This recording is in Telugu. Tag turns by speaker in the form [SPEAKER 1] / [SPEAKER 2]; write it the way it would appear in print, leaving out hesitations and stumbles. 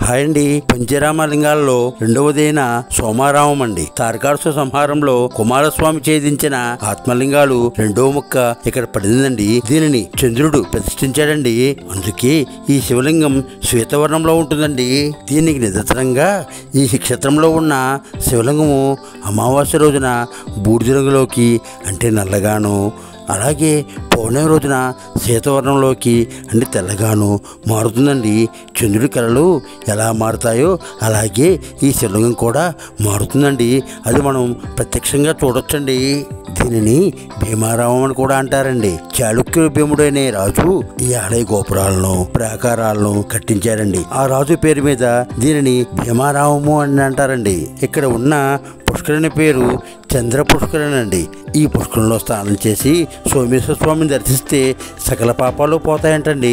[SPEAKER 1] హాయ్ అండి. పంచరామలింగాల్లో రెండవదైన సోమారామం అండి. తారకాసుర సంహారంలో కుమారస్వామి ఛేదించిన ఆత్మలింగాలు రెండవ ముక్క ఇక్కడ పడిందండి. దీనిని చంద్రుడు ప్రతిష్ఠించాడండి. అందుకే ఈ శివలింగం శ్వేతవర్ణంలో ఉంటుందండి. దీనికి నిదర్శనంగా ఈ నక్షత్రంలో ఉన్న శివలింగము అమావాస్య రోజున బూడిద రంగులోకి అంటే నల్లగాను, అలాగే పౌర్ణమి రోజున శ్వేతవర్ణంలోకి అంటే తెల్లగాను మారుతుందండి. చంద్రుడి కళలు ఎలా మారుతాయో అలాగే ఈ శివలింగం కూడా మారుతుందండి. అది మనం ప్రత్యక్షంగా చూడొచ్చండి. దీనిని భీమారామం అని కూడా అంటారండి. చాళుక్య భీముడు అనే రాజు ఈ ఆలయ గోపురాలను ప్రాకారాలను కట్టించారండి. ఆ రాజు పేరు మీద దీనిని భీమారామము అని అంటారండి. ఇక్కడ ఉన్న పుష్కరిణి పేరు చంద్ర పుష్కరిణి అండి. ఈ పుష్కరంలో స్నానం చేసి సోమేశ్వర స్వామిని దర్శిస్తే సకల పాపాలు పోతాయంటండి.